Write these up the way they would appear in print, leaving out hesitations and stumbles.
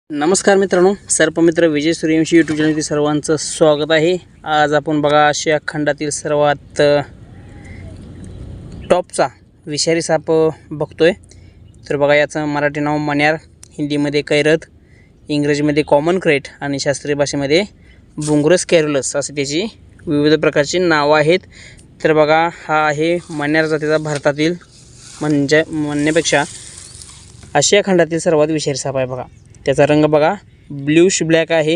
नमस्कार मित्रांनो, सर्पमित्र विजय सूर्यवंशी यूट्यूब चॅनलवरती सर्वांचं स्वागत आहे। आज आपण बघा आशिया खंडातील सर्वात टॉपचा विषारी साप बघतोय। तर बघा याचं मराठी नाव मण्यार, हिंदीमध्ये कैरत, इंग्रजीमध्ये कॉमन क्रेट आणि शास्त्रीय भाषेमध्ये बुंगरस कॅरुलस असे त्याची विविध प्रकारची नावं आहेत। तर बघा हा आहे मण्यार जातीचा भारतातील म्हणण्यापेक्षा आशिया खंडातील सर्वात विषारी साप आहे। बघा त्याचा रंग बघा ब्ल्यूश ब्लॅक आहे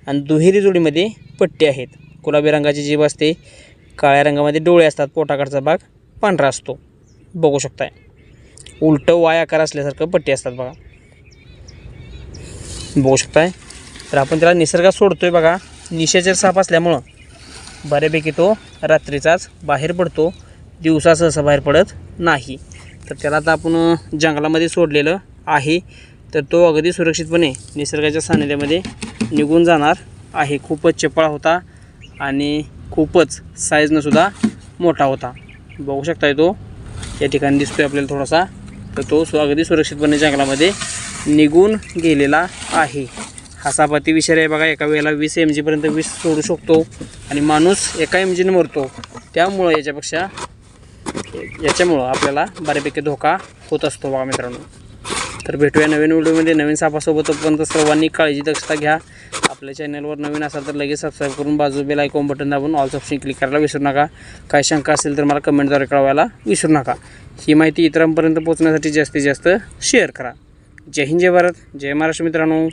आणि दुहेरी जोडीमध्ये पट्टी आहेत। गुलाबी रंगाची जीभ असते, काळ्या रंगामध्ये डोळे असतात, पोटाकडचा भाग पांढरा असतो, बघू शकताय। उलटं वाय आकार असल्यासारखं पट्टी असतात बघा, बघू शकताय। तर आपण त्याला निसर्गात सोडतोय बघा। निशाचर साप असल्यामुळं बऱ्यापैकी तो रात्रीचाच बाहेर पडतो, दिवसा सहसा बाहेर पडत नाही। तर त्याला आता आपण जंगलामध्ये सोडलेलं आहे, तर तो अगदी सुरक्षितपणे निसर्गाच्या सानिध्यामध्ये निघून जाणार आहे। खूपच चपळा होता आणि खूपच साईजनं सुद्धा मोठा होता, बघू शकताय। तो या ठिकाणी दिसतोय आपल्याला थोडासा, तर तो अगदी सुरक्षितपणे जंगलामध्ये निघून गेलेला आहे। हा साप अति विषारी आहे बघा। एका वेळेला 20 mg पर्यंत विष सोडू शकतो आणि माणूस एका mg ने मरतो। त्यामुळं याच्यामुळं आपल्याला बऱ्यापैकी धोका होत असतो बघा मित्रांनो। तर भेटूया नवीन व्हिडिओमध्ये नवीन सापासोबत। तोपर्यंत सर्वांनी काळजी दक्षता घ्या। आपल्या चॅनलवर नवीन असाल तर लगेच सबस्क्राईब करून बाजू बेल आयकॉन बटन दाबून ऑल ऑप्शन क्लिक करायला विसरू नका। काही शंका असेल तर मला कमेंटद्वारे कळवायला विसरू नका। ही माहिती इतरांपर्यंत पोहोचण्यासाठी जास्तीत जास्त शेअर करा। जय हिंद, जय भारत, जय महाराष्ट्र मित्रांनो।